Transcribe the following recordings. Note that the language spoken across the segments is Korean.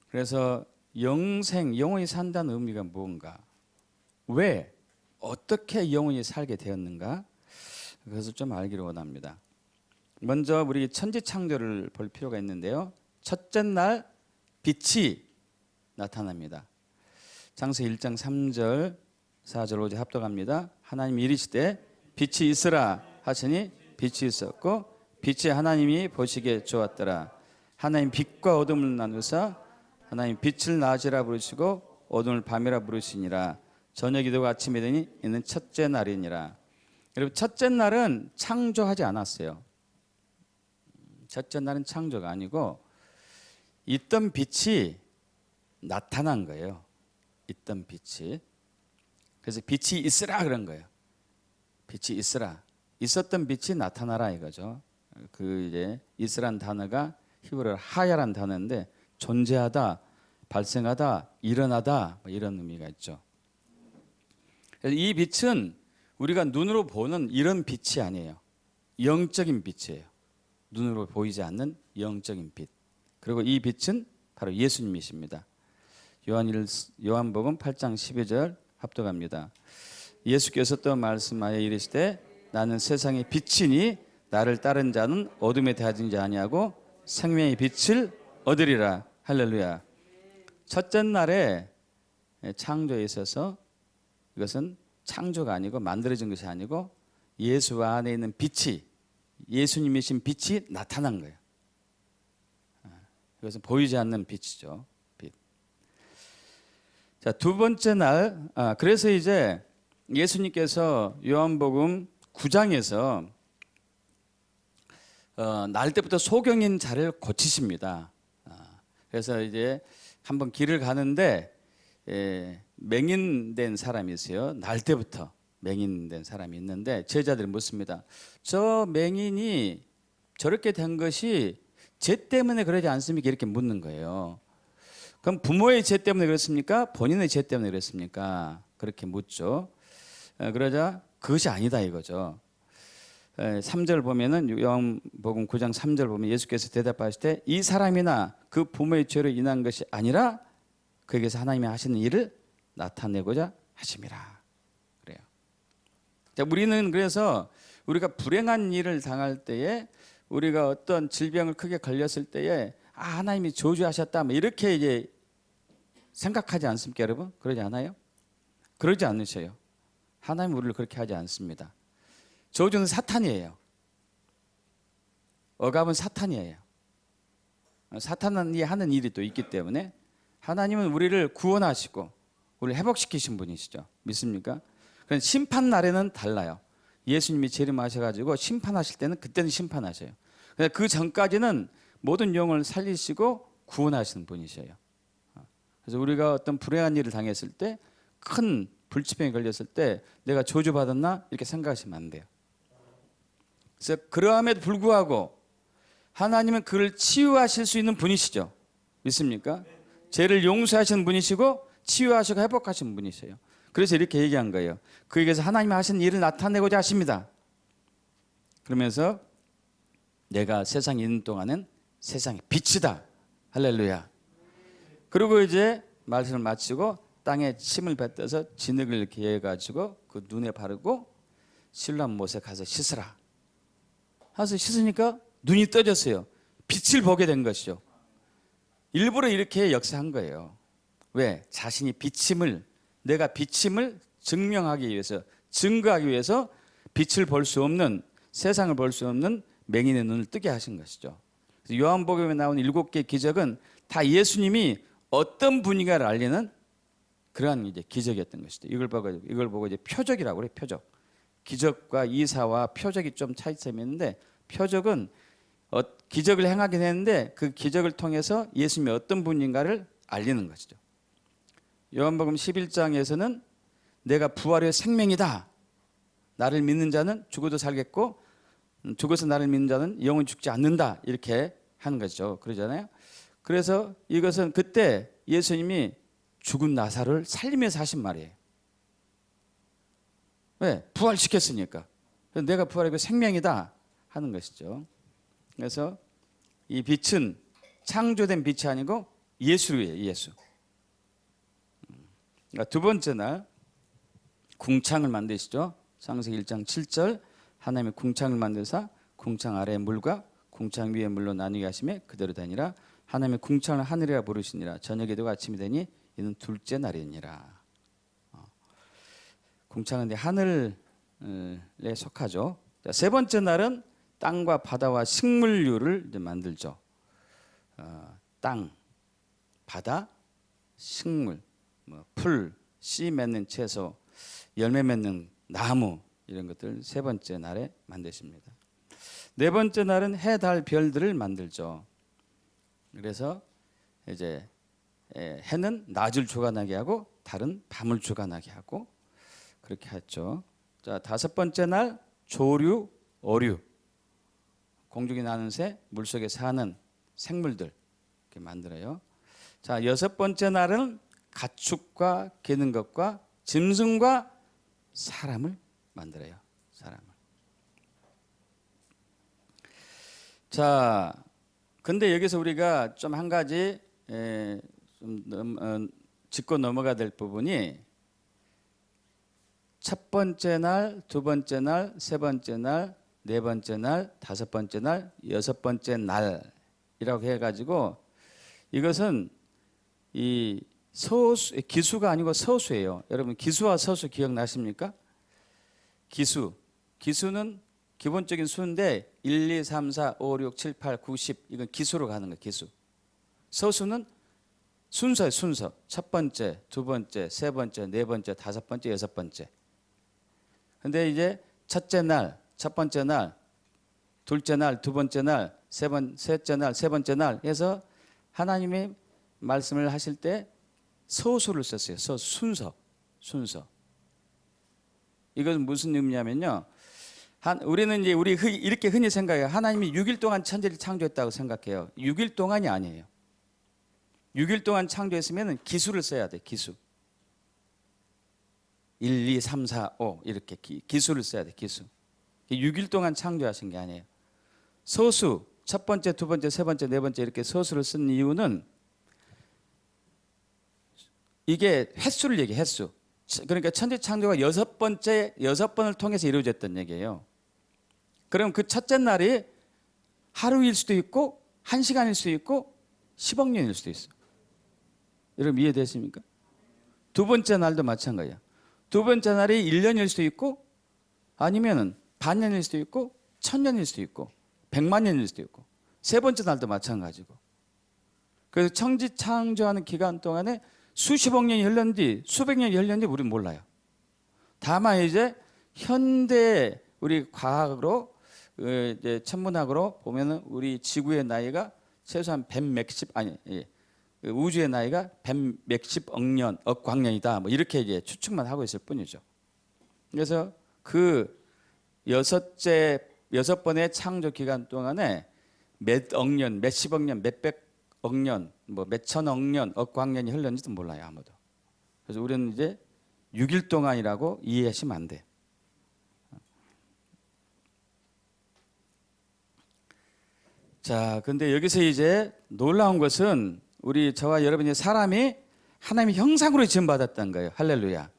그래서 영생, 영원히 산다는 의미가 뭔가? 왜? 어떻게 영원히 살게 되었는가? 그것을 좀 알기를 원합니다. 먼저 우리 천지창조를 볼 필요가 있는데요. 첫째 날 빛이 나타납니다. 창세기 1장 3절 4절 5절 합독합니다. 하나님이 이르시되 빛이 있으라 하시니 빛이 있었고 빛이 하나님이 보시기에 좋았더라. 하나님 빛과 어둠을 나누사 하나님 빛을 낮이라 부르시고 어둠을 밤이라 부르시니라. 저녁이 되고 아침이 되니 이는 첫째 날이니라. 여러분, 첫째 날은 창조하지 않았어요. 첫째 날은 창조가 아니고 있던 빛이 나타난 거예요. 있던 빛이. 그래서 빛이 있으라 그런 거예요. 빛이 있으라. 있었던 빛이 나타나라 이거죠. 그 이제 있으란 단어가 히브리어로 하야란 단어인데 존재하다, 발생하다, 일어나다 뭐 이런 의미가 있죠. 그래서 이 빛은 우리가 눈으로 보는 이런 빛이 아니에요. 영적인 빛이에요. 눈으로 보이지 않는 영적인 빛. 그리고 이 빛은 바로 예수님이십니다. 요한복음 8장 12절 합독합니다. 예수께서 또 말씀하여 이르시되 나는 세상의 빛이니 나를 따른 자는 어둠에 대하지 아니하고 생명의 빛을 얻으리라. 할렐루야. 첫째 날에 창조에 있어서 이것은 창조가 아니고 만들어진 것이 아니고 예수 안에 있는 빛이, 예수님이신 빛이 나타난 거예요. 이것은 보이지 않는 빛이죠. 빛. 자, 두 번째 날, 그래서 이제 예수님께서 요한복음 9장에서 날 때부터 소경인 자를 고치십니다. 그래서 이제 한번 길을 가는데 맹인된 사람이 있어요. 날 때부터 맹인된 사람이 있는데 제자들이 묻습니다. 저 맹인이 저렇게 된 것이 죄 때문에 그러지 않습니까? 이렇게 묻는 거예요. 그럼 부모의 죄 때문에 그렇습니까? 본인의 죄 때문에 그렇습니까? 그렇게 묻죠. 그러자 그것이 아니다 이거죠. 3절 보면은 요한복음 9장 3절 보면 예수께서 대답하실 때 이 사람이나 그 부모의 죄로 인한 것이 아니라 그에게서 하나님이 하시는 일을 나타내고자 하심이라. 그래요. 자, 우리는 그래서 우리가 불행한 일을 당할 때에 우리가 어떤 질병을 크게 걸렸을 때에 하나님이 저주하셨다 뭐 이렇게 이제 생각하지 않습니까, 여러분? 그러지 않아요? 그러지 않으셔요. 하나님 우리를 그렇게 하지 않습니다. 저주는 사탄이에요. 억압은 사탄이에요. 사탄이 하는 일이 또 있기 때문에 하나님은 우리를 구원하시고 우리를 회복시키신 분이시죠. 믿습니까? 그런데 심판 날에는 달라요. 예수님이 재림하셔가지고 심판하실 때는 그때는 심판하셔요. 그 전까지는 모든 영혼을 살리시고 구원하시는 분이셔요. 그래서 우리가 어떤 불행한 일을 당했을 때, 큰 불치병에 걸렸을 때 내가 저주받았나 이렇게 생각하시면 안 돼요. 그래서 그러함에도 불구하고 하나님은 그를 치유하실 수 있는 분이시죠. 믿습니까? 죄를 용서하시는 분이시고 치유하시고 회복하시는 분이세요. 그래서 이렇게 얘기한 거예요. 그에게서 하나님이 하신 일을 나타내고자 하십니다. 그러면서 내가 세상에 있는 동안은 세상의 빛이다. 할렐루야. 그리고 이제 말씀을 마치고 땅에 침을 뱉어서 진흙을 이렇게 해가지고 그 눈에 바르고 실로암 못에 가서 씻으라. 가서 씻으니까 눈이 떠졌어요. 빛을 보게 된 것이죠. 일부러 이렇게 역사한 거예요. 왜? 자신이 비침을, 내가 비침을 증명하기 위해서, 증거하기 위해서 빛을 볼 수 없는, 세상을 볼 수 없는 맹인의 눈을 뜨게 하신 것이죠. 요한복음에 나온 7개의 기적은 다 예수님이 어떤 분인가를 알리는 그러한 이제 기적이었던 것이죠. 이걸 보고 이제 표적이라고 그래요. 표적. 기적과 이사와 표적이 좀 차이점이 있는데, 표적은 기적을 행하게 되는데 그 기적을 통해서 예수님이 어떤 분인가를 알리는 것이죠. 요한복음 11장에서는 내가 부활의 생명이다. 나를 믿는 자는 죽어도 살겠고 죽어서 나를 믿는 자는 영원히 죽지 않는다. 이렇게 하는 것이죠. 그러잖아요. 그래서 이것은 그때 예수님이 죽은 나사로를 살리면서 하신 말이에요. 왜? 부활시켰으니까. 그래서 내가 부활의 생명이다 하는 것이죠. 그래서 이 빛은 창조된 빛이 아니고 예수예요. 예수. 그러니까 두 번째 날 궁창을 만드시죠. 창세기 1장 7절 하나님의 궁창을 만드사 궁창 아래의 물과 궁창 위의 물로 나누게 하시며 그대로 되니라. 하나님의 궁창을 하늘이라 부르시니라. 저녁이 되고 아침이 되니 이는 둘째 날이니라. 궁창은 하늘에 속하죠. 자, 세 번째 날은 땅과 바다와 식물류를 이제 만들죠. 땅, 바다, 식물, 풀, 씨 맺는 채소, 열매 맺는 나무 이런 것들 세 번째 날에 만드십니다. 네 번째 날은 해, 달, 별들을 만들죠. 그래서 이제 해는 낮을 주관하게 하고 달은 밤을 주관하게 하고 그렇게 했죠. 자, 다섯 번째 날 조류, 어류, 공중에 나는 새, 물속에 사는 생물들 이렇게 만들어요. 자, 여섯 번째 날은 가축과 기는 것과 짐승과 사람을 만들어요. 사람을. 자, 근데 여기서 우리가 좀 한 가지 좀 짚고 넘어가야 될 부분이 첫 번째 날, 두 번째 날, 세 번째 날, 네 번째 날, 다섯 번째 날, 여섯 번째 날이라고 해가지고 이것은 이 서수, 기수가 아니고 서수예요. 여러분 기수와 서수 기억나십니까? 기수는 기본적인 수인데 1, 2, 3, 4, 5, 6, 7, 8, 9, 10 이건 기수로 가는 거예요. 기수. 서수는 순서예요. 순서. 첫 번째, 두 번째, 세 번째, 네 번째, 다섯 번째, 여섯 번째. 근데 이제 첫째 날, 첫 번째 날, 둘째 날, 두 번째 날, 셋째 날, 세 번째 날 해서 하나님의 말씀을 하실 때 서수를 썼어요. 순서. 이것은 무슨 의미냐면요. 우리는 이제 이렇게 흔히 생각해요. 하나님이 6일 동안 천지를 창조했다고 생각해요. 6일 동안이 아니에요. 6일 동안 창조했으면 기수를 써야 돼. 기수. 1, 2, 3, 4, 5 이렇게 기수를 써야 돼. 기수. 6일 동안 창조하신 게 아니에요. 서수 첫 번째, 두 번째, 세 번째, 네 번째 이렇게 서수를 쓴 이유는 이게 횟수를 얘기해. 횟수. 그러니까 천지 창조가 여섯 번을 통해서 이루어졌던 얘기예요. 그럼 그 첫째 날이 하루일 수도 있고 1시간일 수도 있고 10억 년일 수도 있어. 여러분 이해되십니까? 두 번째 날도 마찬가지야. 두 번째 날이 1년일 수도 있고 아니면 반년일 수도 있고 1000년일 수도 있고 100만 년일 수도 있고 세 번째 날도 마찬가지고. 그래서 천지 창조하는 기간 동안에 수십억 년이 흘렀는지 수백 년이 흘렀는지 우리는 몰라요. 다만 이제 현대 우리 과학으로 이제 천문학으로 보면은 우리 지구의 나이가 최소한 우주의 나이가 100몇십억 년, 억광년이다. 뭐 이렇게 이제 추측만 하고 있을 뿐이죠. 그래서 그 여섯 번의 창조 기간 동안에 몇 억 년, 몇십억 년, 몇백억 년, 뭐 몇천억 년, 억광년이 흘렀는지도 몰라요, 아무도. 그래서 우리는 이제 6일 동안이라고 이해하시면 안 돼. 자, 근데 여기서 이제 놀라운 것은 저와 여러분이 사람이 하나님의 형상으로 지음받았다는 거예요. 할렐루야.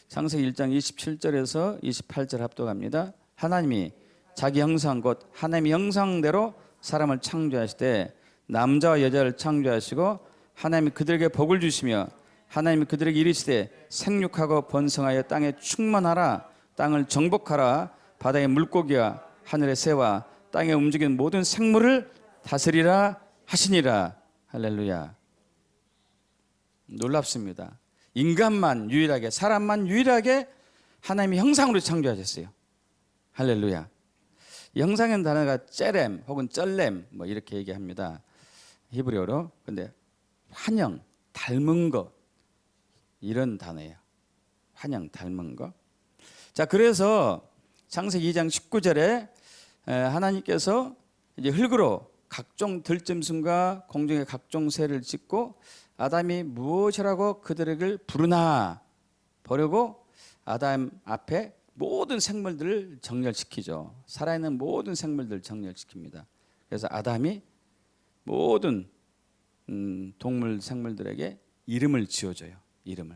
창세기 1장 27절에서 28절 합독합니다. 하나님이 자기 형상 곧 하나님의 형상대로 사람을 창조하시되 남자와 여자를 창조하시고 하나님이 그들에게 복을 주시며 하나님이 그들에게 이르시되 생육하고 번성하여 땅에 충만하라 땅을 정복하라 바다의 물고기와 하늘의 새와 땅에 움직이는 모든 생물을 다스리라 하시니라. 할렐루야. 놀랍습니다. 사람만 유일하게 하나님의 형상으로 창조하셨어요. 할렐루야. 형상의 단어가 째렘 혹은 쩔렘 뭐 이렇게 얘기합니다. 히브리어로. 근데 환영, 닮은 것 이런 단어예요. 환영, 닮은 것. 자, 그래서 창세기 2장 19절에 하나님께서 이제 흙으로 각종 들짐승과 공중의 각종 새를 짓고 아담이 무엇이라고 그들에게 부르나 버리고 아담 앞에 모든 생물들을 정렬시키죠. 살아있는 모든 생물들을 정렬시킵니다. 그래서 아담이 모든 동물 생물들에게 이름을 지어줘요. 이름을.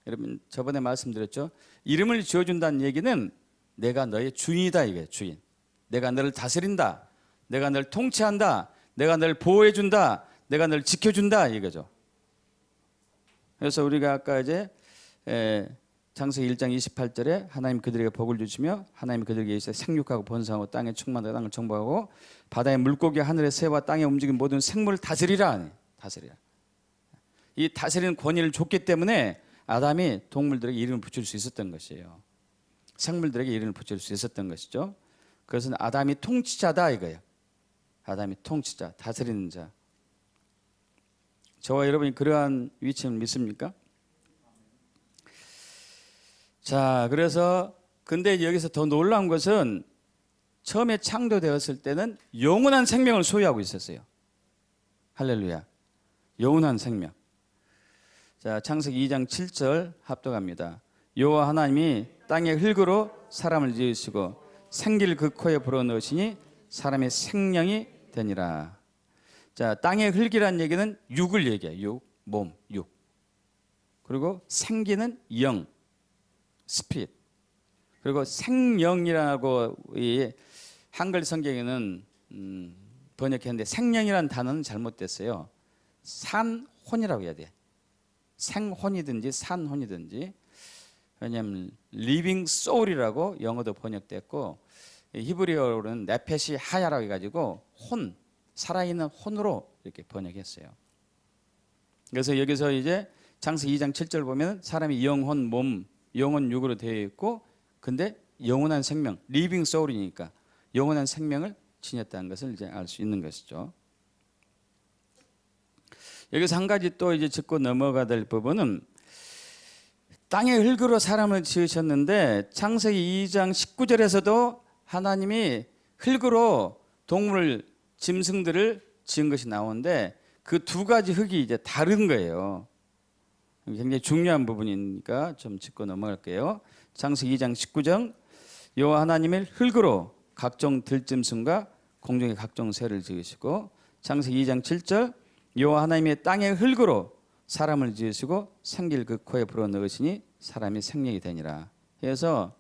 여러분 저번에 말씀드렸죠. 이름을 지어준다는 얘기는 내가 너의 주인이다 이게 주인. 내가 너를 다스린다. 내가 너를 통치한다. 내가 너를 보호해준다. 내가 너를 지켜준다 이거죠. 그래서 우리가 아까 이제 창세기 1장 28절에 하나님 그들에게 복을 주시며 하나님 그들에게 이르시되 생육하고 번성하고 땅에 충만하고 땅을 정복하고 바다의 물고기 하늘의 새와 땅에 움직이는 모든 생물을 다스리라. 다스리라. 이 다스리는 권위를 줬기 때문에 아담이 동물들에게 이름을 붙일 수 있었던 것이에요. 생물들에게 이름을 붙일 수 있었던 것이죠. 그것은 아담이 통치자다 이거예요. 아담이 통치자, 다스리는 자. 저와 여러분이 그러한 위치를 믿습니까? 자, 그래서 근데 여기서 더 놀라운 것은 처음에 창조되었을 때는 영원한 생명을 소유하고 있었어요. 할렐루야. 영원한 생명. 자, 창세기 2장 7절 합독합니다. 여호와 하나님이 땅의 흙으로 사람을 지으시고 생기를 그 코에 불어넣으시니 사람의 생명이 되니라. 자, 땅의 흙이라는 얘기는 육을 얘기해요. 육, 몸, 육. 그리고 생기는 영, 스피릿. 그리고 생명이라고 이 한글 성경에는 번역했는데 생명이라는 단어는 잘못됐어요. 산혼이라고 해야 돼. 생혼이든지 산혼이든지. 왜냐하면 living soul이라고 영어도 번역됐고 히브리어로는 네페시 하야라고 해가지고 혼, 살아있는 혼으로 이렇게 번역했어요. 그래서 여기서 이제 창세기 2장 7절 보면 사람이 영혼, 몸, 영혼, 육으로 되어 있고 근데 영원한 생명, living soul이니까 영원한 생명을 지녔다는 것을 이제 알 수 있는 것이죠. 여기서 한 가지 또 이제 짚고 넘어가야 될 부분은 땅의 흙으로 사람을 지으셨는데 창세기 2장 19절에서도 하나님이 흙으로 동물, 짐승들을 지은 것이 나오는데 그 두 가지 흙이 이제 다른 거예요. 굉장히 중요한 부분이니까 좀 짚고 넘어갈게요. 창세기 2장 19절 여호와 하나님의 흙으로 각종 들짐승과 공중의 각종 새를 지으시고 창세기 2장 7절 여호와 하나님의 땅의 흙으로 사람을 지으시고 생기를 그 코에 불어넣으시니 사람이 생명이 되니라. 그래서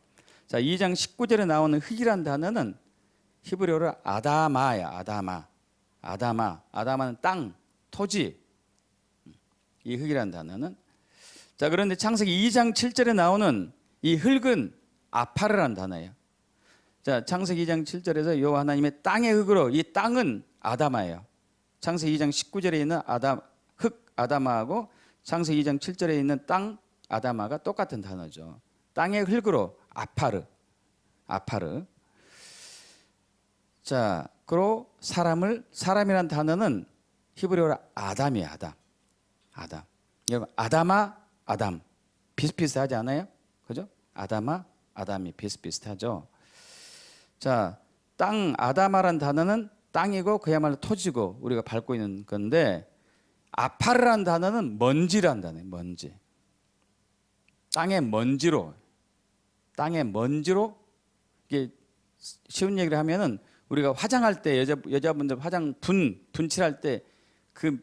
자 2장 19절에 나오는 흙이란 단어는 히브리어로 아다마야. 아다마는 땅, 토지. 이 흙이란 단어는 자 그런데 창세기 2장 7절에 나오는 이 흙은 아파르란 단어예요. 자 창세기 2장 7절에서 여호와 하나님의 땅의 흙으로 이 땅은 아다마예요. 창세기 2장 19절에 있는 흙 아다마하고 창세기 2장 7절에 있는 땅 아다마가 똑같은 단어죠. 땅의 흙으로 아파르. 자, 그리고 사람이란 단어는 히브리어로 아담이에요. 아담. 여러분 아담 비슷비슷하지 않아요? 그죠? 아담이 비슷비슷하죠. 자, 땅 아다마란 단어는 땅이고 그야말로 토지고 우리가 밟고 있는 건데 아파르란 단어는 먼지란 단어예요. 먼지. 땅의 먼지로 이게 쉬운 얘기를 하면은 우리가 화장할 때 여자분들 화장 분칠할 때 그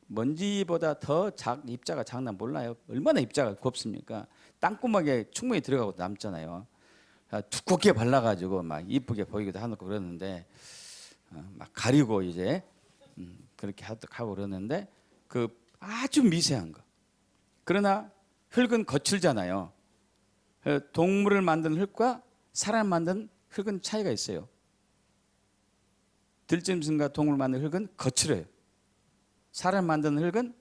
먼지보다 더 입자가 장난 몰라요. 얼마나 입자가 곱습니까? 땅구멍에 충분히 들어가고 남잖아요. 두껍게 발라가지고 막 이쁘게 보이기도 하고 그러는데 막 가리고 이제 그렇게 하고 그러는데 그 아주 미세한 거. 그러나 흙은 거칠잖아요. 동물을 만든 흙과 사람 만든 흙은 차이가 있어요. 들짐승과 동물 만든 흙은 거칠어요. 사람 만든 흙은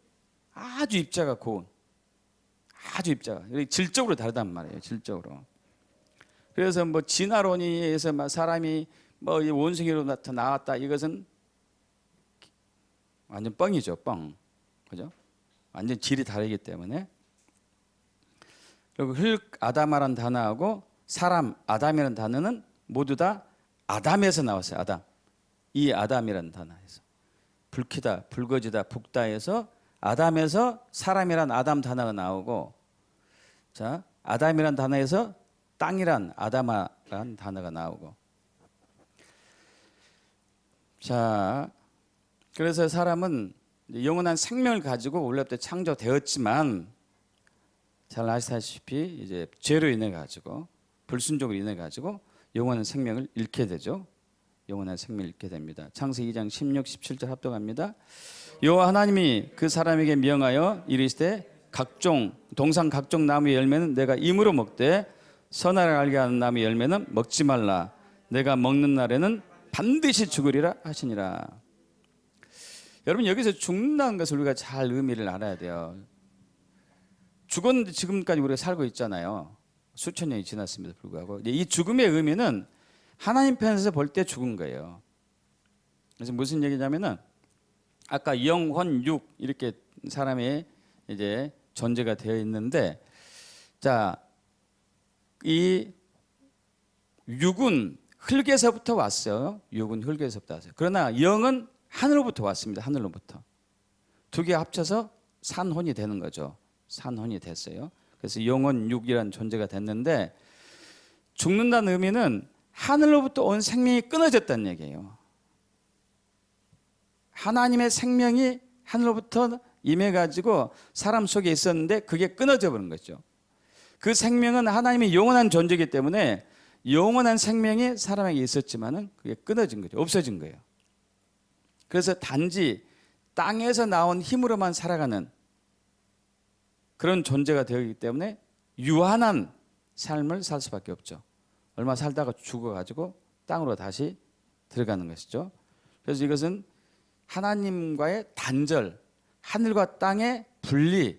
아주 입자가 고운, 아주 입자가 질적으로 다르단 말이에요. 질적으로. 그래서 뭐 진화론에서 사람이 뭐 원숭이로 나왔다 이것은 완전 뻥이죠, 뻥. 그죠? 완전 질이 다르기 때문에. 그리고 흙 아담아라는 단어하고 사람 아담이라는 단어는 모두 다 아담에서 나왔어요. 아담. 이 아담이라는 단어에서. 불키다, 붉어지다, 붓다에서 아담에서 사람이란 아담 단어가 나오고 자, 아담이란 단어에서 땅이란 아담아란 단어가 나오고 자, 그래서 사람은 영원한 생명을 가지고 원래부터 창조되었지만 잘 아시다시피 이제 죄로 인해 가지고 불순종으로 인해 가지고 영원한 생명을 잃게 되죠. 영원한 생명을 잃게 됩니다. 창세기 2장 16, 17절 합독합니다. 여호와 하나님이 그 사람에게 명하여 이르시되 각종 동산 각종 나무의 열매는 내가 임으로 먹되 선악을 알게 하는 나무의 열매는 먹지 말라. 내가 먹는 날에는 반드시 죽으리라 하시니라. 여러분 여기서 죽는다는 것을 우리가 잘 의미를 알아야 돼요. 죽었는데 지금까지 우리가 살고 있잖아요. 수천 년이 지났음에도 불구하고 이 죽음의 의미는 하나님 편에서 볼 때 죽은 거예요. 그래서 무슨 얘기냐면은 아까 영혼, 육 이렇게 사람의 이제 존재가 되어 있는데, 자, 이 육은 흙에서부터 왔어요. 육은 흙에서부터 왔어요. 그러나 영은 하늘로부터 왔습니다. 하늘로부터. 두 개 합쳐서 산혼이 되는 거죠. 산혼이 됐어요. 그래서 영혼, 육이라는 존재가 됐는데, 죽는다는 의미는 하늘로부터 온 생명이 끊어졌다는 얘기예요. 하나님의 생명이 하늘로부터 임해가지고 사람 속에 있었는데 그게 끊어져 버린 거죠. 그 생명은 하나님의 영원한 존재이기 때문에 영원한 생명이 사람에게 있었지만은 그게 끊어진 거죠. 없어진 거예요. 그래서 단지 땅에서 나온 힘으로만 살아가는 그런 존재가 되었기 때문에 유한한 삶을 살 수밖에 없죠. 얼마 살다가 죽어가지고 땅으로 다시 들어가는 것이죠. 그래서 이것은 하나님과의 단절, 하늘과 땅의 분리를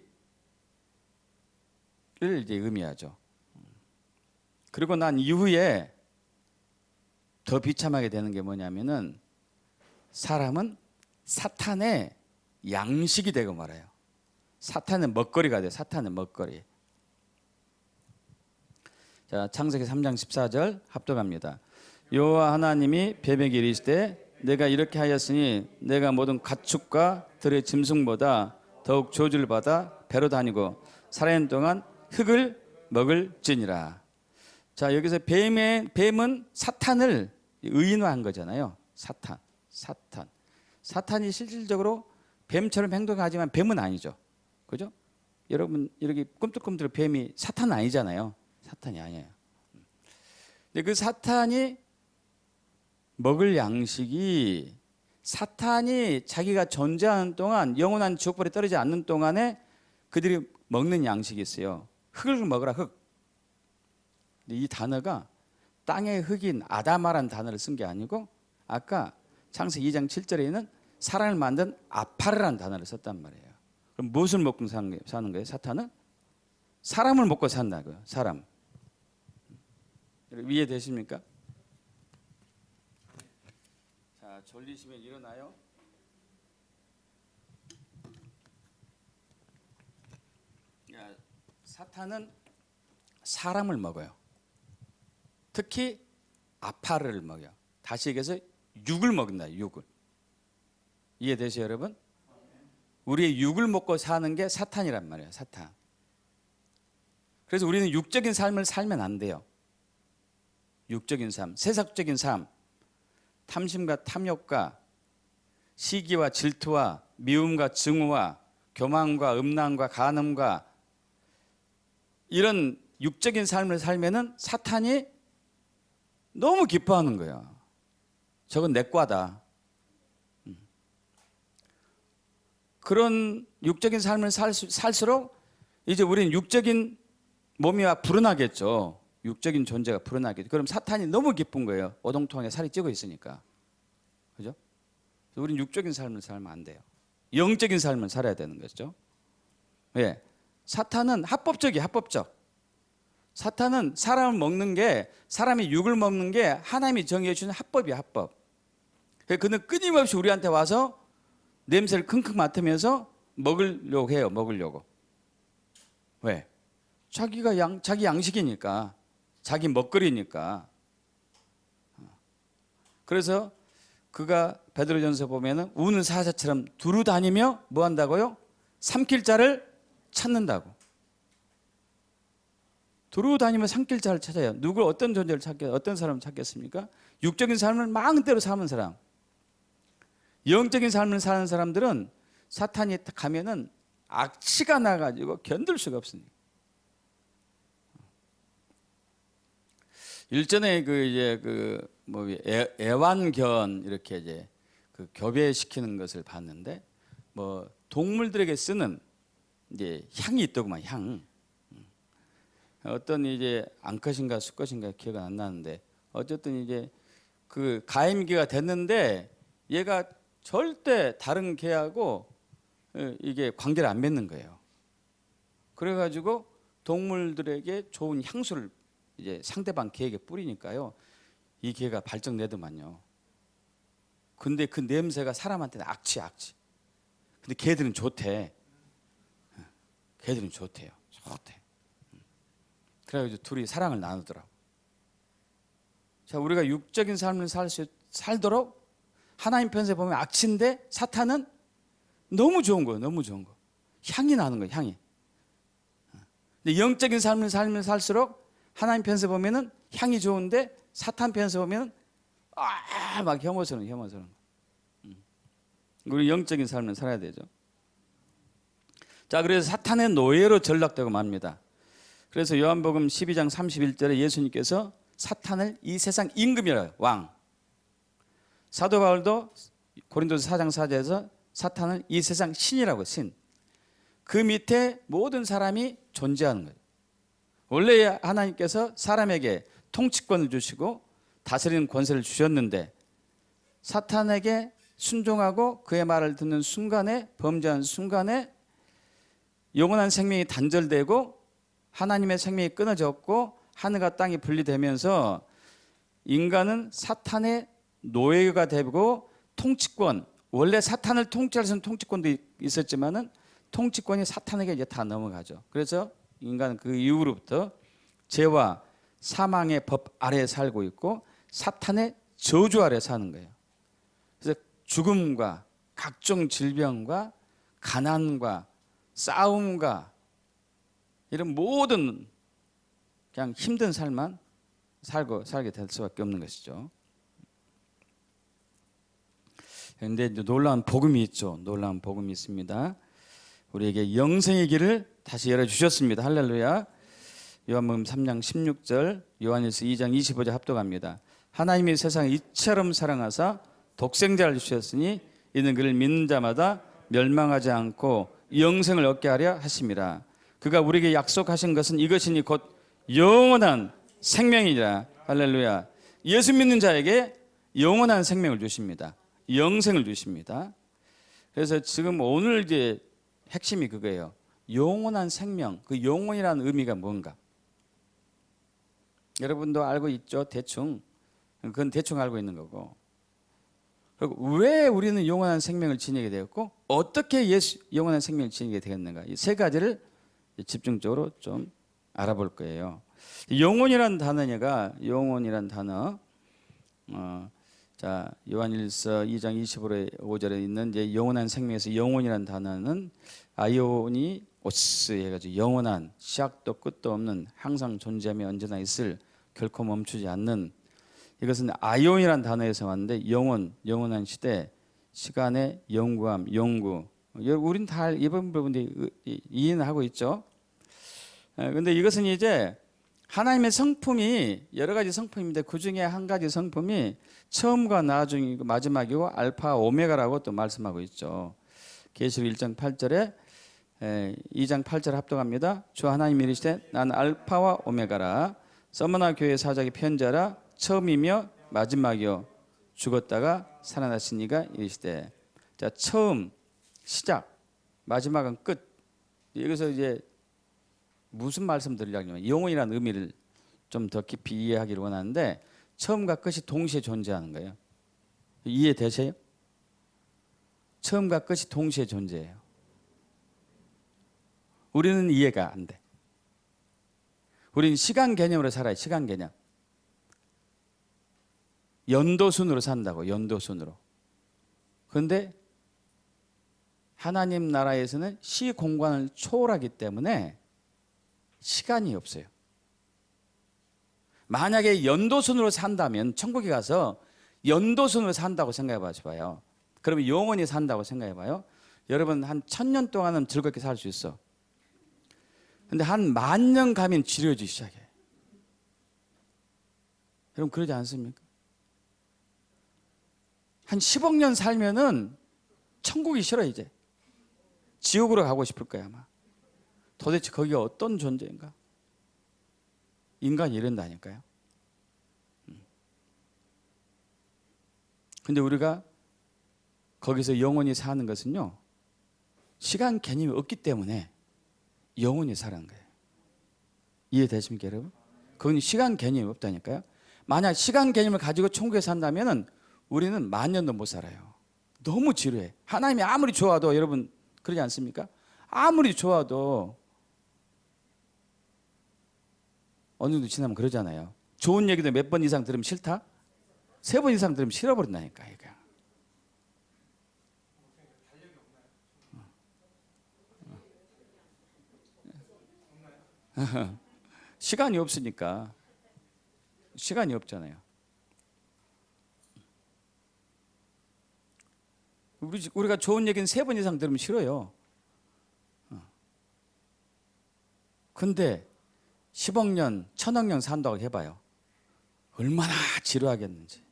이제 의미하죠. 그리고 난 이후에 더 비참하게 되는 게 뭐냐면은 사람은 사탄의 양식이 되고 말아요. 사탄의 먹거리가 돼요. 사탄의 먹거리. 자, 창세기 3장 14절 합독합니다. 여호와 하나님이 뱀에게 이르시되 내가 이렇게 하였으니 내가 모든 가축과 들의 짐승보다 더욱 저주를 받아 배로 다니고 살아있는 동안 흙을 먹을지니라. 자, 여기서 뱀은 사탄을 의인화한 거잖아요. 사탄이 실질적으로 뱀처럼 행동하지만 뱀은 아니죠. 그죠? 여러분 이렇게 꿈틀꿈틀 뱀이 사탄은 아니잖아요. 사탄이 아니에요. 근데 그 사탄이 먹을 양식이 사탄이 자기가 존재하는 동안 영원한 지옥불에 떨어지지 않는 동안에 그들이 먹는 양식이 있어요. 흙을 먹으라 흙. 이 단어가 땅의 흙인 아담아라는 단어를 쓴 게 아니고 아까 창세기 2장 7절에 있는 사람을 만든 아파르라는 단어를 썼단 말이에요. 그럼 무엇을 먹고 사는 거예요? 사탄은? 사람을 먹고 산다고요. 사람. 이해되십니까? 자, 졸리시면 일어나요. 사탄은 사람을 먹어요. 특히 아파르를 먹어요. 다시 얘기해서 육을 먹는다. 육을. 이해되세요, 여러분? 우리의 육을 먹고 사는 게 사탄이란 말이에요. 사탄. 그래서 우리는 육적인 삶을 살면 안 돼요. 육적인 삶, 세상적인 삶, 탐심과 탐욕과 시기와 질투와 미움과 증오와 교만과 음란과 간음과 이런 육적인 삶을 살면은 사탄이 너무 기뻐하는 거예요. 저건 내 과다. 그런 육적인 삶을 살수록 이제 우리는 육적인 몸이 불어나겠죠. 육적인 존재가 불어나겠죠. 그럼 사탄이 너무 기쁜 거예요. 오동통하게 살이 찌고 있으니까. 그죠? 우리는 육적인 삶을 살면 안 돼요. 영적인 삶을 살아야 되는 거죠. 왜? 사탄은 합법적이에요. 합법적. 사탄은 사람을 먹는 게, 사람이 육을 먹는 게 하나님이 정해 주신 합법이에요. 합법. 그는 끊임없이 우리한테 와서 냄새를 킁킁 맡으면서 먹으려고 해요. 먹으려고. 왜? 자기 양식이니까. 자기 먹거리니까. 그래서 그가 베드로전서 보면은 우는 사자처럼 두루 다니며 뭐 한다고요? 삼킬 자를 찾는다고. 두루 다니며 삼킬 자를 찾아요. 누굴 어떤 존재를 찾겠, 어떤 사람을 찾겠습니까? 육적인 삶을 마음대로 사는 사람. 영적인 삶을 사는 사람들은 사탄이 가면은 악취가 나가지고 견딜 수가 없습니다. 일전에 애완견 이렇게 이제 그 교배시키는 것을 봤는데 뭐 동물들에게 쓰는 이제 향이 있더구만 향. 어떤 이제 암컷인가 수컷인가 기억은 안 나는데 어쨌든 이제 그 가임기가 됐는데 얘가 절대 다른 개하고 이게 관계를 안 맺는 거예요. 그래가지고 동물들에게 좋은 향수를 이제 상대방 개에게 뿌리니까요, 이 개가 발정내더만요. 근데 그 냄새가 사람한테는 악취야, 악취. 근데 개들은 좋대. 개들은 좋대요. 좋대. 그래가지고 둘이 사랑을 나누더라고. 자, 우리가 육적인 삶을 살도록 하나님 편에서 보면 악취인데 사탄은 너무 좋은 거예요. 너무 좋은 거. 향이 나는 거예요. 향이. 근데 영적인 삶을 살수록 하나님 편에서 보면은 향이 좋은데 사탄 편에서 보면은 막 혐오스러운 거. 우리 영적인 삶을 살아야 되죠. 자, 그래서 사탄의 노예로 전락되고 맙니다. 그래서 요한복음 12장 31절에 예수님께서 사탄을 이 세상 임금이라 왕. 사도 바울도 고린도서 4장 4절에서 사탄을 이 세상 신이라고 신. 그 밑에 모든 사람이 존재하는 거예요. 원래 하나님께서 사람에게 통치권을 주시고 다스리는 권세를 주셨는데 사탄에게 순종하고 그의 말을 듣는 순간에, 범죄하는 순간에 영원한 생명이 단절되고 하나님의 생명이 끊어졌고 하늘과 땅이 분리되면서 인간은 사탄의 노예가 되고 통치권, 원래 사탄을 통치할 수 있는 통치권도 있었지만은 통치권이 사탄에게 이제 다 넘어가죠. 그래서 인간은 그 이후로부터 죄와 사망의 법 아래에 살고 있고 사탄의 저주 아래 사는 거예요. 그래서 죽음과 각종 질병과 가난과 싸움과 이런 모든 그냥 힘든 삶만 살게 될 수밖에 없는 것이죠. 그런데 놀라운 복음이 있죠. 놀라운 복음이 있습니다. 우리에게 영생의 길을 다시 열어주셨습니다. 할렐루야. 요한복음 3장 16절, 요한일서 2장 25절 합독합니다. 하나님이 세상을 이처럼 사랑하사 독생자를 주셨으니 이는 그를 믿는 자마다 멸망하지 않고 영생을 얻게 하려 하심이라. 그가 우리에게 약속하신 것은 이것이니 곧 영원한 생명이라. 할렐루야. 예수 믿는 자에게 영원한 생명을 주십니다. 영생을 주십니다. 그래서 지금 오늘 이제 핵심이 그거예요. 영원한 생명, 그 영원이라는 의미가 뭔가? 여러분도 알고 있죠? 대충. 그건 대충 알고 있는 거고. 그리고 왜 우리는 영원한 생명을 지니게 되었고 어떻게 영원한 생명을 지니게 되겠는가? 이 세 가지를 집중적으로 좀 알아볼 거예요. 영혼이란 단어, 자, 요한일서 2장 25절에 있는 이제 영원한 생명에서 영혼이란 단어는 아이오니 오스 해가지고 영원한, 시작도 끝도 없는, 항상 존재하며 언제나 있을, 결코 멈추지 않는, 이것은 아이온이란 단어에서 왔는데 영원한 시대, 시간의 영구함, 영구. 우린 다 이번 부분에 이해는 하고 있죠. 그런데 이것은 이제 하나님의 성품이 여러 가지 성품인데 그 중에 한 가지 성품이 처음과 나중이고 마지막이고 알파 오메가라고 또 말씀하고 있죠. 계시록 1장 8절에 2장 8절 합독합니다. 주 하나님이 이르시되 난 알파와 오메가라, 서머나 교회 사자의 편자라, 처음이며 마지막이요 죽었다가 살아나신 이가 이르시되. 자, 처음, 시작, 마지막은 끝. 여기서 이제 무슨 말씀 드리려면 영혼이라는 의미를 좀 더 깊이 이해하기를 원하는데 처음과 끝이 동시에 존재하는 거예요. 이해되세요? 처음과 끝이 동시에 존재해요. 우리는 이해가 안 돼. 우리는 시간 개념으로 살아요. 시간 개념. 연도순으로 산다고. 연도순으로. 그런데 하나님 나라에서는 시공간을 초월하기 때문에 시간이 없어요. 만약에 연도순으로 산다면 천국에 가서 연도순으로 산다고 생각해 봐요. 그러면 영원히 산다고 생각해 봐요. 여러분 한 1000년 동안은 즐겁게 살 수 있어. 근데 한 10,000년 가면 지루해지기 시작해. 여러분 그러지 않습니까? 한 10억 년 살면은 천국이 싫어 이제. 지옥으로 가고 싶을 거야 아마. 도대체 거기가 어떤 존재인가? 인간이 이런다니까요. 근데 우리가 거기서 영원히 사는 것은요, 시간 개념이 없기 때문에 영원히 사는 거예요. 이해되십니까 여러분? 그건 시간 개념이 없다니까요. 만약 시간 개념을 가지고 천국에 산다면 우리는 10,000년도 못 살아요. 너무 지루해. 하나님이 아무리 좋아도, 여러분 그러지 않습니까? 아무리 좋아도 어느 정도 지나면 그러잖아요. 좋은 얘기도 몇 번 이상 들으면 싫다? 3번 이상 들으면 싫어버린다니까 이거. 시간이 없으니까. 시간이 없잖아요. 우리가 좋은 얘기는 3번 이상 들으면 싫어요. 근데 10억 년, 1000억 년 산다고 해봐요. 얼마나 지루하겠는지.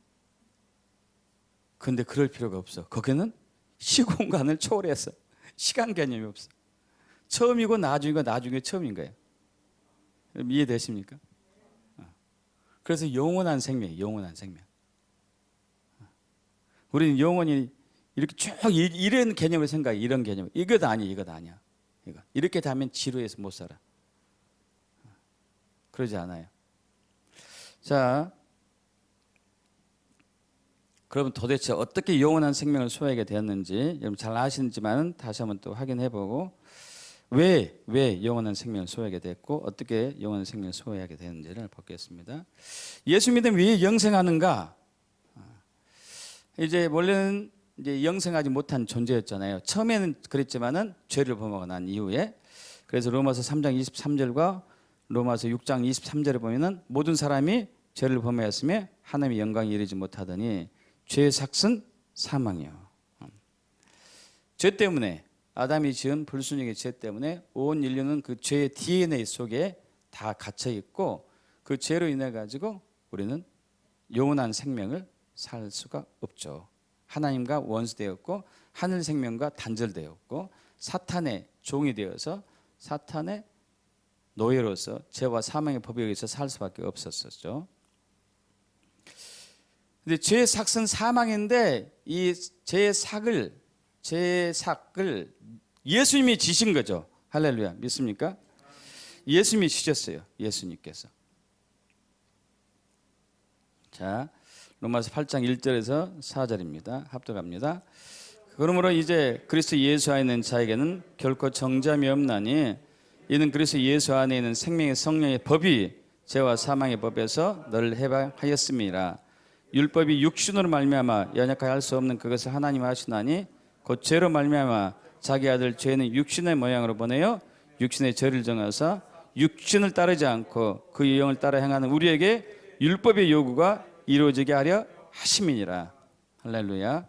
근데 그럴 필요가 없어. 거기는 시공간을 초월해서 시간 개념이 없어. 처음이고 나중이고 나중에 처음인 거예요. 이해되십니까? 그래서 영원한 생명, 영원한 생명. 우리는 영원히 이렇게 쭉 이런 개념을 생각해. 이런 개념. 이것 아니야, 이것 아니야. 이거. 이렇게 되면 지루해서 못 살아. 그러지 않아요. 자, 그러면 도대체 어떻게 영원한 생명을 소유하게 되었는지 여러분 잘 아시지만 다시 한번 또 확인해보고 왜 영원한 생명을 소유하게 됐고 어떻게 영원한 생명을 소유하게 되는지를 보겠습니다. 예수 믿으면 왜 영생하는가? 이제 원래는 이제 영생하지 못한 존재였잖아요. 처음에는 그랬지만은 죄를 범하고 난 이후에, 그래서 로마서 3장 23절과 로마서 6장 23절에 보면은 모든 사람이 죄를 범하였으며 하나님의 영광에 이르지 못하더니 죄의 삭은 사망이요. 죄 때문에, 아담이 지은 불순종의 죄 때문에 온 인류는 그 죄의 DNA 속에 다 갇혀 있고, 그 죄로 인해 가지고 우리는 영원한 생명을 살 수가 없죠. 하나님과 원수되었고 하늘 생명과 단절되었고 사탄의 종이 되어서 사탄의 노예로서 죄와 사망의 법에 의해서 살 수밖에 없었었죠. 근데 죄의 삭은 사망인데 이 죄의 삭을 예수님이 지신 거죠. 할렐루야. 믿습니까? 예수님이 지셨어요. 예수님께서. 자, 로마서 8장 1절에서 4절입니다. 합독합니다. 그러므로 이제 그리스도 예수 안에 있는 자에게는 결코 정죄함이 없나니 이는 그리스도 예수 안에 있는 생명의 성령의 법이 죄와 사망의 법에서 너를 해방하였음이라. 율법이 육신으로 말미암아 연약하게 할 수 없는 그것을 하나님 하시나니 곧 죄로 말미암아 자기 아들 죄는 육신의 모양으로 보내어 육신의 죄를 정하사 육신을 따르지 않고 그 영을 따라 행하는 우리에게 율법의 요구가 이루어지게 하려 하심이니라. 할렐루야.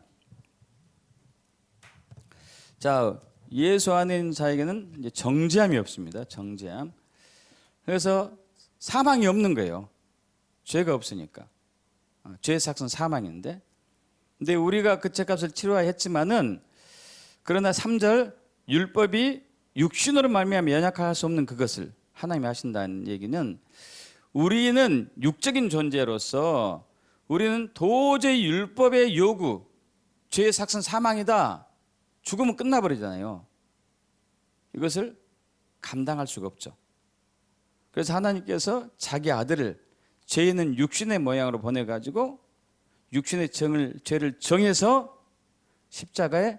자, 예수 안에 있는 자에게는 이제 정죄함이 없습니다. 정죄함. 그래서 사망이 없는 거예요. 죄가 없으니까. 죄의 삭은 사망인데, 근데 우리가 그 죄값을 치루하였지만은, 그러나 3절 율법이 육신으로 말미암아 연약할 수 없는 그것을 하나님이 하신다는 얘기는, 우리는 육적인 존재로서 우리는 도저히 율법의 요구, 죄의 삭은 사망이다, 죽으면 끝나버리잖아요. 이것을 감당할 수가 없죠. 그래서 하나님께서 자기 아들을 죄 있는 육신의 모양으로 보내가지고 육신의 죄를 정해서 십자가에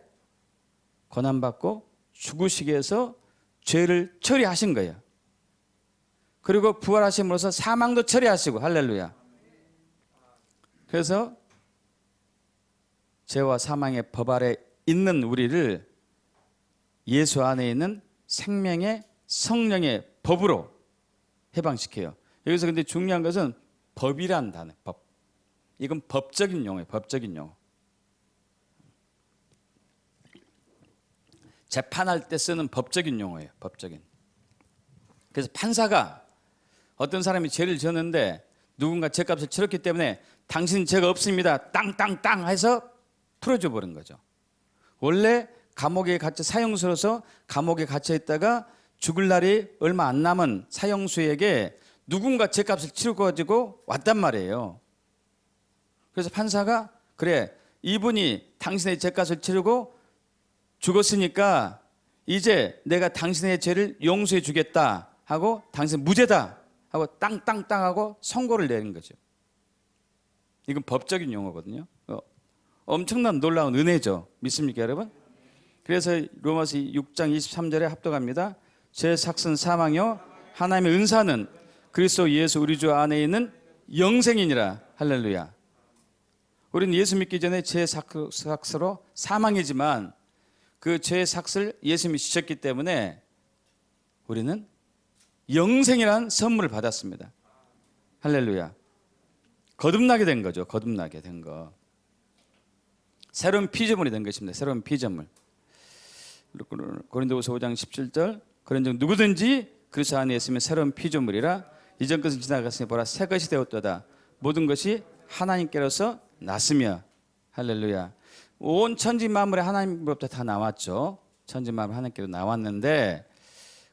고난받고 죽으시게 해서 죄를 처리하신 거예요. 그리고 부활하심으로써 사망도 처리하시고, 할렐루야. 그래서 죄와 사망의 법 아래 있는 우리를 예수 안에 있는 생명의 성령의 법으로 해방시켜요. 여기서 근데 중요한 것은 법이란 단어, 법. 이건 법적인 용어예요. 법적인 용어. 재판할 때 쓰는 법적인 용어예요. 법적인. 그래서 판사가 어떤 사람이 죄를 지었는데 누군가 죄값을 치렀기 때문에 당신 죄가 없습니다. 땅땅땅 해서 풀어줘 버린 거죠. 원래 감옥에 갇혀 사형수로서 감옥에 갇혀 있다가 죽을 날이 얼마 안 남은 사형수에게 누군가 죄값을 치르고 가지고 왔단 말이에요. 그래서 판사가 그래 이분이 당신의 죄값을 치르고 죽었으니까 이제 내가 당신의 죄를 용서해 주겠다 하고 당신 무죄다 하고 땅땅땅 하고 선고를 내린 거죠. 이건 법적인 용어거든요. 엄청난 놀라운 은혜죠. 믿습니까 여러분? 그래서 로마서 6장 23절에 합독합니다. 죄 삭은 사망이요 하나님의 은사는 그리스도 예수 우리 주 안에 있는 영생이니라. 할렐루야. 우리는 예수 믿기 전에 죄 삭으로 사망이지만 그 죄의 삭을 예수님이 지셨기 때문에 우리는 영생이라는 선물을 받았습니다. 할렐루야. 거듭나게 된 거죠. 거듭나게 된 거. 새로운 피조물이 된 것입니다. 새로운 피조물. 고린도후서 5장 17절 그런즉 누구든지 그리스도 안에 있으면 새로운 피조물이라 이전 것은 지나갔으니 보라 새 것이 되었도다. 모든 것이 하나님께로서 났으며 할렐루야. 온 천지 만물에 하나님으로부터 다 나왔죠. 천지 만물 하나님께로 나왔는데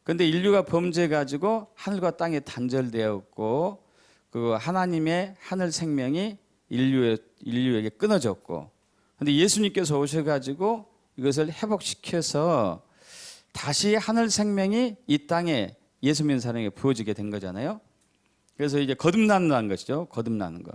근데 인류가 범죄해 가지고 하늘과 땅이 단절되었고 그 하나님의 하늘 생명이 인류에게 끊어졌고 근데 예수님께서 오셔 가지고 이것을 회복시켜서 다시 하늘 생명이 이 땅에 예수 믿는 사람에게 부어지게 된 거잖아요. 그래서 이제 거듭난다는 것이죠. 거듭나는 거.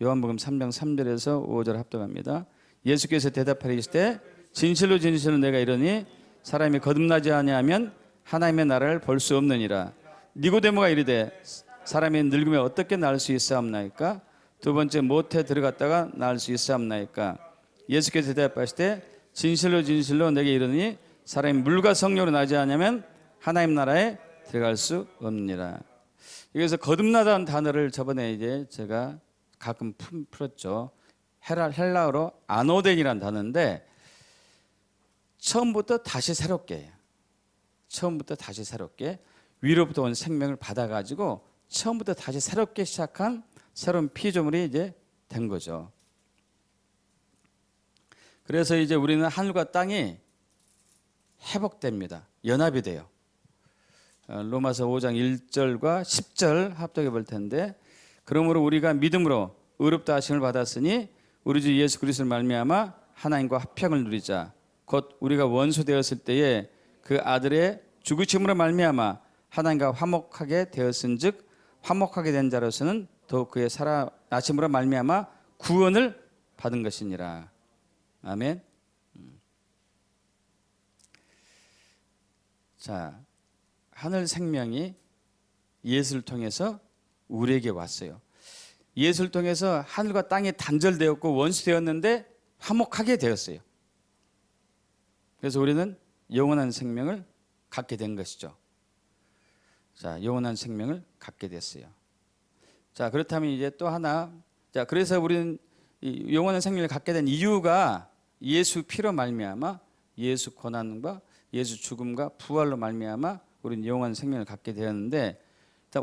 요한복음 3장 3절에서 5절 합독합니다. 예수께서 대답하시되 진실로 진실로 내가 이르니 사람이 거듭나지 아니하면 하나님의 나라를 볼 수 없느니라. 니고데모가 이르되 사람이 늙으면 어떻게 날 수 있사옵나이까? 두 번째 모태 들어갔다가 날 수 있사옵나이까? 예수께서 대답하시되 진실로 진실로 내게 이르니 사람이 물과 성령으로 나지 않으면 하나님 나라에 들어갈 수 없느니라. 여기서 거듭나다는 단어를 저번에 이제 제가 가끔 풀었죠. 헬라어로 아노덴이라는 단어인데 처음부터 다시 새롭게 위로부터 온 생명을 받아가지고 처음부터 다시 새롭게 시작한 새로운 피조물이 이제 된 거죠. 그래서 이제 우리는 하늘과 땅이 회복됩니다. 연합이 돼요. 로마서 5장 1절과 10절 합독해 볼 텐데 그러므로 우리가 믿음으로 의롭다 하심을 받았으니 우리 주 예수 그리스도를 말미암아 하나님과 화평을 누리자. 곧 우리가 원수 되었을 때에 그 아들의 죽으심으로 말미암아 하나님과 화목하게 되었은즉 화목하게 된 자로서는 더욱 그의 살아나심으로 말미암아 구원을 받은 것이니라. 아멘. 자, 하늘 생명이 예수를 통해서 우리에게 왔어요. 예수를 통해서 하늘과 땅이 단절되었고 원수되었는데 화목하게 되었어요. 그래서 우리는 영원한 생명을 갖게 된 것이죠. 자, 영원한 생명을 갖게 됐어요. 자, 그렇다면 이제 또 하나, 자, 그래서 우리는 이 영원한 생명을 갖게 된 이유가 예수 피로 말미암아 예수 고난과 예수 죽음과 부활로 말미암아 우리는 영원한 생명을 갖게 되었는데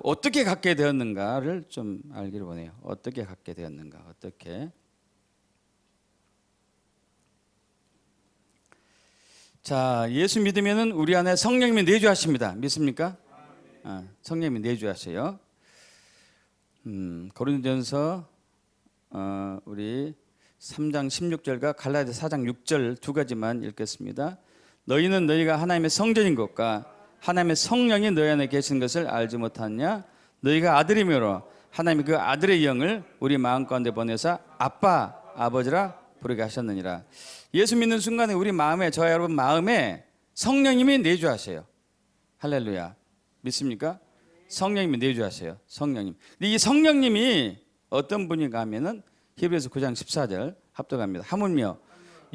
어떻게 갖게 되었는가를 좀 알기를 원해요. 어떻게 갖게 되었는가? 어떻게? 자, 예수 믿으면은 우리 안에 성령님이 내주하십니다. 믿습니까? 성령님이 내주하셔요. 고린도전서 우리 3장 16절과 갈라디아 4장 6절 두 가지만 읽겠습니다. 너희는 너희가 하나님의 성전인 것과 하나님의 성령이 너희 안에 계신 것을 알지 못하느냐? 너희가 아들이므로 하나님이 그 아들의 영을 우리 마음 가운데 보내사 아빠, 아버지라 부르게 하셨느니라. 예수 믿는 순간에 우리 마음에, 저와 여러분 마음에 성령님이 내주하세요. 할렐루야. 믿습니까? 성령님이 내주하세요. 성령님. 근데 이 성령님이 어떤 분인가 하면은 히브리서 9장 14절 합독합니다. 하물며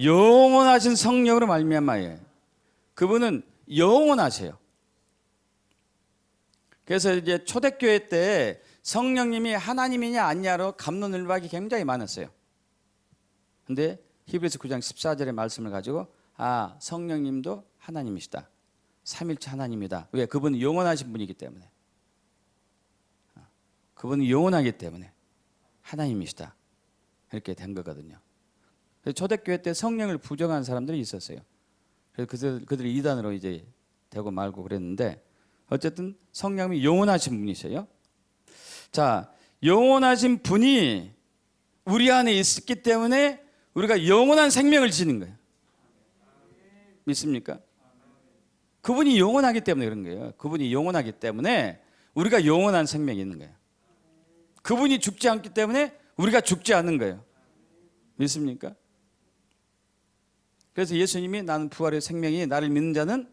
영원하신 성령으로 말미암아요. 그분은 영원하세요. 그래서 이제 초대교회 때 성령님이 하나님이냐 아니냐로 갑론을박이 굉장히 많았어요. 근데 히브리서 9장 14절의 말씀을 가지고 성령님도 하나님이시다. 삼일체 하나님이다. 왜? 그분은 영원하신 분이기 때문에. 그분은 영원하기 때문에 하나님이시다. 이렇게 된 거거든요. 그래서 초대교회 때 성령을 부정한 사람들이 있었어요. 그래서 그들이 이단으로 이제 되고 말고 그랬는데, 어쨌든 성령이 영원하신 분이세요. 자, 영원하신 분이 우리 안에 있었기 때문에 우리가 영원한 생명을 지닌 거예요. 믿습니까? 그분이 영원하기 때문에 그런 거예요. 그분이 영원하기 때문에 우리가 영원한 생명이 있는 거예요. 그분이 죽지 않기 때문에 우리가 죽지 않는 거예요. 믿습니까? 그래서 예수님이 나는 부활의 생명이 나를 믿는 자는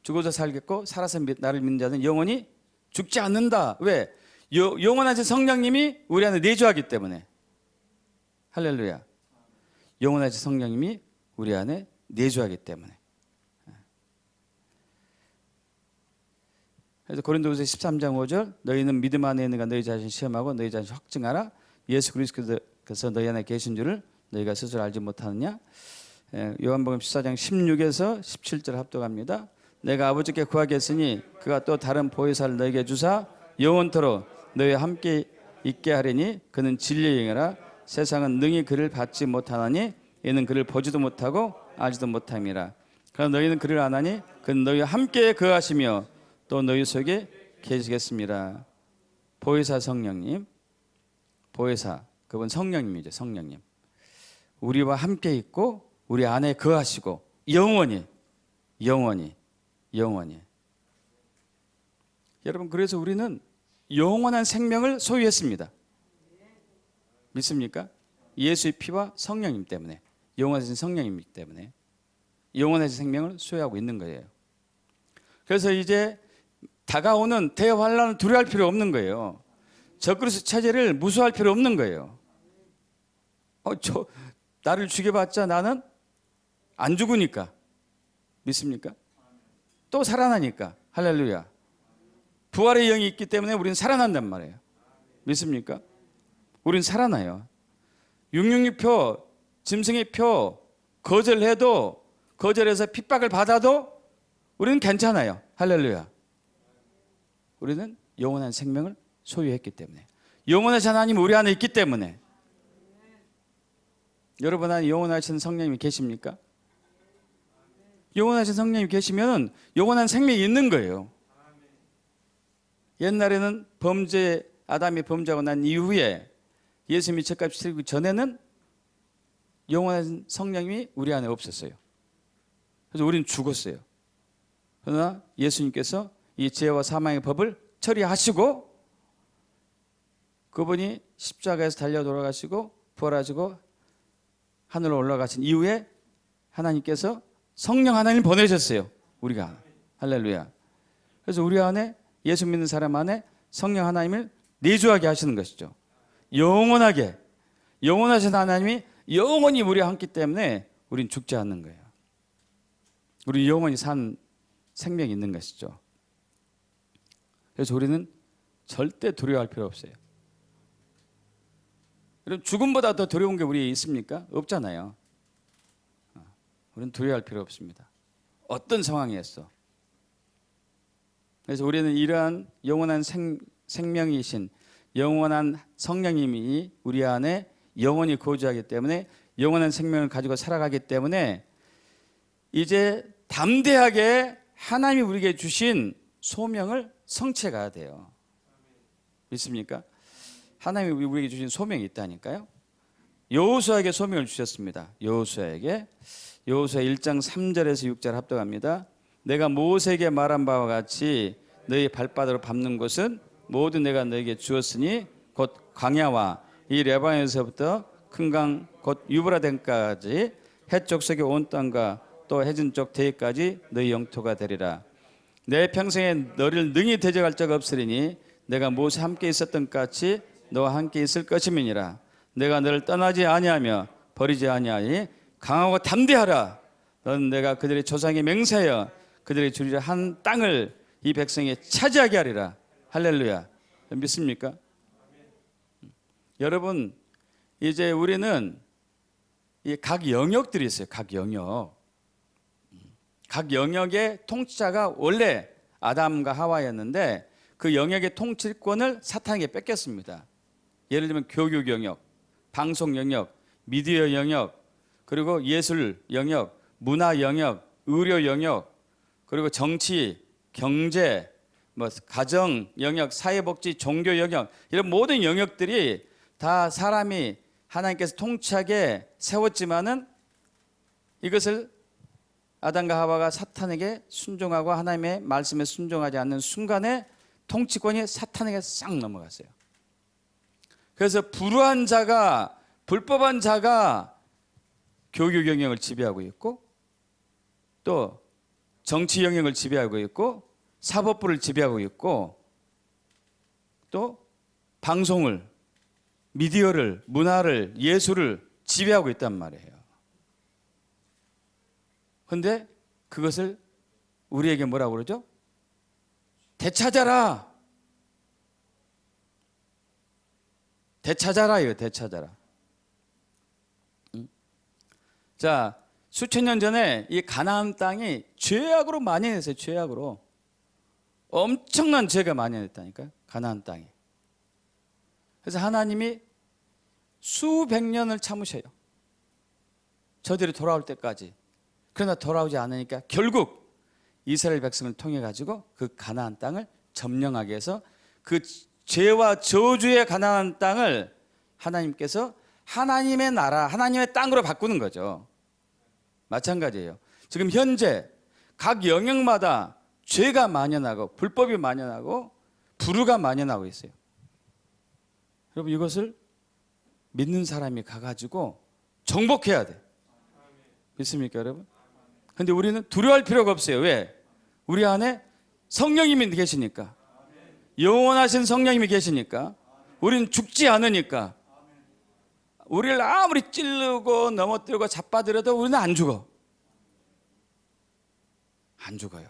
죽어서 살겠고 살아서 나를 믿는 자는 영원히 죽지 않는다. 왜? 영원하신 성령님이 우리 안에 내주하기 때문에. 할렐루야. 영원하신 성령님이 우리 안에 내주하기 때문에. 그래서 고린도후서 13장 5절 너희는 믿음 안에 있는가 너희 자신 시험하고 너희 자신 확증하라. 예수 그리스도께서 너희 안에 계신 줄을 너희가 스스로 알지 못하느냐. 요한복음 14장 16에서 17절 합독합니다. 내가 아버지께 구하겠으니 그가 또 다른 보혜사를 너희에게 주사 영원토록 너희와 함께 있게 하리니 그는 진리의 영이라. 세상은 능히 그를 받지 못하나니 이는 그를 보지도 못하고 알지도 못함이라. 그러나 너희는 그를 아나니 그는 너희와 함께 거하시며 또 너희 속에 계시겠습니다. 보혜사 성령님, 보혜사 그분 성령님이죠. 성령님 우리와 함께 있고 우리 안에 거하시고 영원히. 여러분, 그래서 우리는 영원한 생명을 소유했습니다. 믿습니까? 예수의 피와 성령님 때문에, 영원하신 성령님이기 때문에 영원하신 생명을 소유하고 있는 거예요. 그래서 이제 다가오는 대환란을 두려워할 필요 없는 거예요. 적그리스도 체제를 무서워할 필요 없는 거예요. 나를 죽여봤자 나는 안 죽으니까. 믿습니까? 또 살아나니까. 할렐루야. 부활의 영이 있기 때문에 우리는 살아난단 말이에요. 믿습니까? 우리는 살아나요. 666표, 짐승의 표 거절해도, 거절해서 핍박을 받아도 우리는 괜찮아요. 할렐루야. 우리는 영원한 생명을 소유했기 때문에, 영원하신 하나님이 우리 안에 있기 때문에. 여러분 안에 영원하신 성령님이 계십니까? 영원하신 성령님이 계시면 영원한 생명이 있는 거예요. 옛날에는 아담이 범죄하고 난 이후에 예수님이 죗값 치르기 전에는 영원한 성령님이 우리 안에 없었어요. 그래서 우리는 죽었어요. 그러나 예수님께서 이 죄와 사망의 법을 처리하시고 그분이 십자가에서 달려 돌아가시고 부활하시고 하늘로 올라가신 이후에 하나님께서 성령 하나님을 보내셨어요. 우리가. 할렐루야. 그래서 우리 안에, 예수 믿는 사람 안에 성령 하나님을 내주하게 하시는 것이죠. 영원하게, 영원하신 하나님이 영원히 우리와 함께 때문에 우린 죽지 않는 거예요. 우리 영원히 산 생명이 있는 것이죠. 그래서 우리는 절대 두려워할 필요 없어요. 여러분, 죽음보다 더 두려운 게 우리에 있습니까? 없잖아요. 우리는 두려워할 필요 없습니다. 어떤 상황이었어. 그래서 우리는 이러한 영원한 생명이신 영원한 성령님이 우리 안에 영원히 거주하기 때문에, 영원한 생명을 가지고 살아가기 때문에 이제 담대하게 하나님이 우리에게 주신 소명을 성취해 가야 돼요. 믿습니까? 하나님이 우리에게 주신 소명이 있다니까요. 여호수아에게 소명을 주셨습니다. 여호수아에게. 여호수아 1장 3절에서 6절 합독합니다. 내가 모세에게 말한 바와 같이 너희 발바닥으로 밟는 곳은 모두 내가 너에게 주었으니 곧 광야와 이 레바논에서부터 큰 강 곧 유브라데까지 해쪽 석의 온 땅과 또 해진 쪽 대까지 너희 영토가 되리라. 내 평생에 너를 능히 대적할 자가 없으리니 내가 모세 함께 있었던 것 같이 너와 함께 있을 것임이니라. 내가 너를 떠나지 아니하며 버리지 아니하니 강하고 담대하라. 너는 내가 그들의 조상에 맹세하여 그들의 주리라 한 땅을 이 백성에 차지하게 하리라. 할렐루야. 믿습니까? 여러분, 이제 우리는 이 각 영역들이 있어요. 각 영역. 각 영역의 통치자가 원래 아담과 하와였는데 그 영역의 통치권을 사탄에게 뺏겼습니다. 예를 들면 교육 영역, 방송 영역, 미디어 영역, 그리고 예술 영역, 문화 영역, 의료 영역, 그리고 정치, 경제, 가정 영역, 사회복지, 종교 영역, 이런 모든 영역들이 다 사람이 하나님께서 통치하게 세웠지만은 이것을 아담과 하와가 사탄에게 순종하고 하나님의 말씀에 순종하지 않는 순간에 통치권이 사탄에게 싹 넘어갔어요. 그래서 불우한 자가, 불법한 자가 교육 영역을 지배하고 있고, 또 정치 영역을 지배하고 있고, 사법부를 지배하고 있고, 또 방송을, 미디어를, 문화를, 예술을 지배하고 있단 말이에요. 그런데 그것을 우리에게 뭐라고 그러죠? 되찾아라. 되찾아라, 이거 되찾아라. 자, 수천 년 전에 이 가나안 땅이 죄악으로 만연했어요. 죄악으로. 엄청난 죄가 만연했다니까요. 가나안 땅이. 그래서 하나님이 수백 년을 참으셔요. 저들이 돌아올 때까지. 그러나 돌아오지 않으니까 결국 이스라엘 백성을 통해 가지고 그 가나안 땅을 점령하게 해서 그 죄와 저주의 가나안 땅을 하나님께서 하나님의 나라, 하나님의 땅으로 바꾸는 거죠. 마찬가지예요. 지금 현재 각 영역마다 죄가 만연하고 불법이 만연하고 불의가 만연하고 있어요. 여러분, 이것을 믿는 사람이 가가지고 정복해야 돼. 믿습니까, 여러분? 근데 우리는 두려워할 필요가 없어요. 왜? 우리 안에 성령님이 계시니까. 영원하신 성령님이 계시니까. 우리는 죽지 않으니까. 우리를 아무리 찌르고 넘어뜨리고 잡아들여도 우리는 안 죽어. 안 죽어요.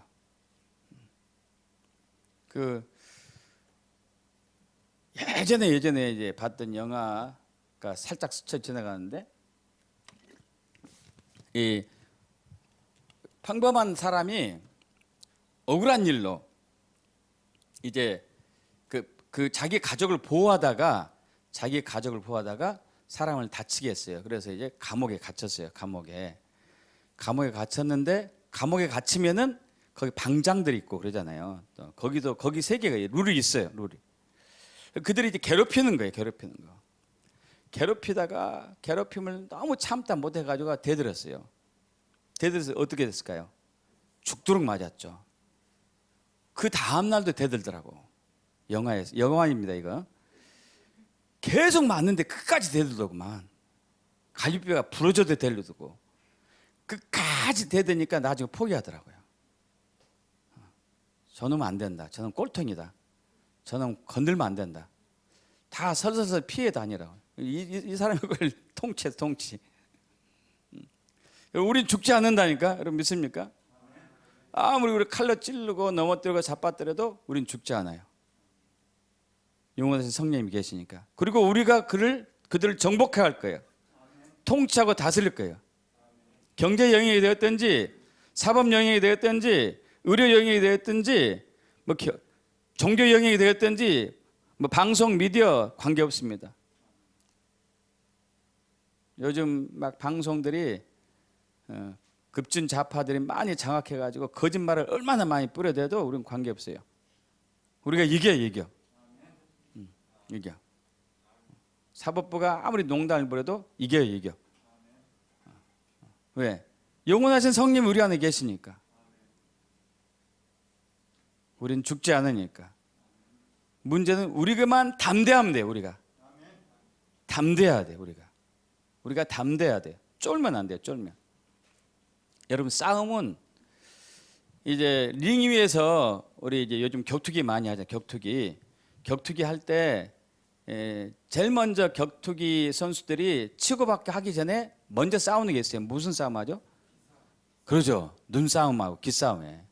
예전에 이제 봤던 영화가 살짝 스쳐 지나가는데, 이 평범한 억울한 일로 이제 그 자기 가족을 보호하다가 사람을 다치게 했어요. 그래서 이제 감옥에 갇혔어요. 감옥에 갇혔는데, 감옥에 갇히면은 거기 방장들이 있고 그러잖아요. 또 거기 세계가 룰이 있어요. 룰이. 그들이 이제 괴롭히는 거예요. 괴롭히다가 괴롭힘을 너무 참다 못해가지고 대들었어요. 대들어서 어떻게 됐을까요? 죽도록 맞았죠. 그 다음 날도 대들더라고. 영화입니다, 이거. 계속 맞는데 끝까지 대들더구만. 갈비뼈가 부러져도 대들고. 끝까지 대드니까 나중에 포기하더라고요. 저놈은 안 된다. 저놈 꼴통이다. 저놈 건들면 안 된다. 다 설설설 피해 다니라고. 이 사람이 그걸 통치해서 통치. 우린 죽지 않는다니까. 여러분 믿습니까? 아무리 우리 칼로 찌르고 넘어뜨리고 잡아뜨려도 우린 죽지 않아요. 영원하신 성령님이 계시니까. 그리고 우리가 그들을 정복해야 할 거예요. 통치하고 다스릴 거예요. 경제 영역이 되었든지, 사법 영역이 되었든지, 의료 영역이 되었든지, 종교 영역이 되었든지, 방송 미디어 관계 없습니다. 요즘 막 방송들이 급진 좌파들이 많이 장악해가지고 거짓말을 얼마나 많이 뿌려대도 우리는 관계 없어요. 우리가 이겨. 사법부가 아무리 농단을 부려도 이겨. 왜? 영원하신 성님이 우리 안에 계시니까. 우린 죽지 않으니까. 문제는 우리가만 담대하면 돼요. 우리가 담대해야 돼. 우리가 담대해야 돼. 쫄면 안 돼요. 쫄면. 여러분, 싸움은 이제 링 위에서 우리 이제 요즘 격투기 많이 하잖아요. 격투기 할 때 제일 먼저 격투기 선수들이 치고받기 하기 전에 먼저 싸우는 게 있어요. 무슨 싸움하죠? 그러죠. 눈싸움하고 기싸움에.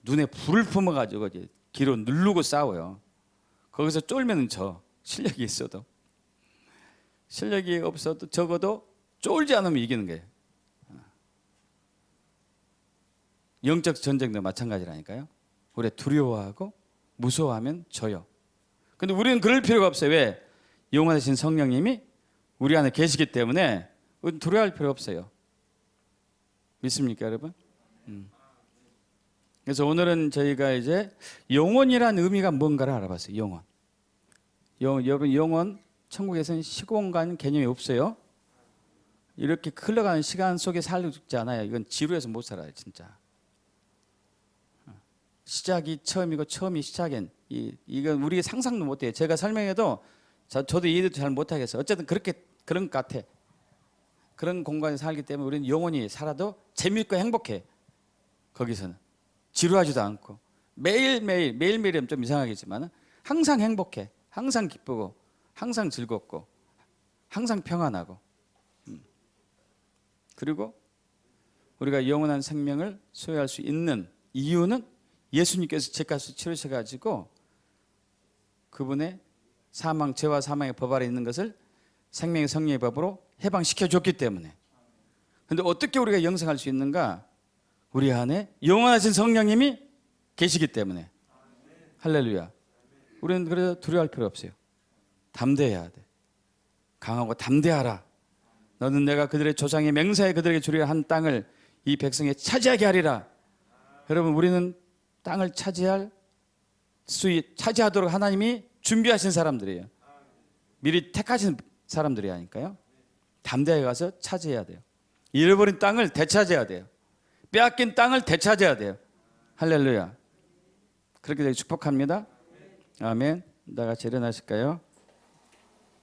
눈에 불을 품어가지고 이제 기로 누르고 싸워요. 거기서 쫄면 실력이 있어도. 실력이 없어도 적어도 쫄지 않으면 이기는 거예요. 영적 전쟁도 마찬가지라니까요. 우리 두려워하고 무서워하면 져요. 근데 우리는 그럴 필요가 없어요. 왜? 영원하신 성령님이 우리 안에 계시기 때문에 두려워할 필요 없어요. 믿습니까, 여러분? 그래서 오늘은 저희가 이제 영혼이란 의미가 뭔가를 알아봤어요. 영혼. 여러분, 영혼, 천국에서는 시공간 개념이 없어요. 이렇게 흘러가는 시간 속에 살지 않아요. 이건 지루해서 못 살아요, 진짜. 시작이 처음이고 처음이 시작인 이건 우리가 상상도 못해요. 제가 설명해도 저도 이해도 잘 못하겠어요. 어쨌든 그런 것 같아. 그런 공간에 살기 때문에 우리는 영원히 살아도 재미있고 행복해. 거기서는 지루하지도 않고 매일매일은 좀 이상하겠지만 항상 행복해. 항상 기쁘고 항상 즐겁고 항상 평안하고. 그리고 우리가 영원한 생명을 소유할 수 있는 이유는 예수님께서 죄값을 치르셔가지고 그분의 죄와 사망의 법 아래 있는 것을 생명의 성령의 법으로 해방시켜 줬기 때문에. 그런데 어떻게 우리가 영생할 수 있는가? 우리 안에 영원하신 성령님이 계시기 때문에. 할렐루야. 우리는 그래서 두려워할 필요 없어요. 담대해야 돼. 강하고 담대하라. 너는 내가 그들의 조상의 맹세에 그들에게 주리라 한 땅을 이 백성에 차지하게 하리라. 여러분, 우리는 땅을 차지하도록 하나님이 준비하신 사람들이에요. 미리 택하신 사람들이 아닐까요? 담대하게 가서 차지해야 돼요. 잃어버린 땅을 되찾아야 돼요. 빼앗긴 땅을 되찾아야 돼요. 할렐루야. 그렇게 되기 축복합니다. 아멘. 다 같이 일어나실까요?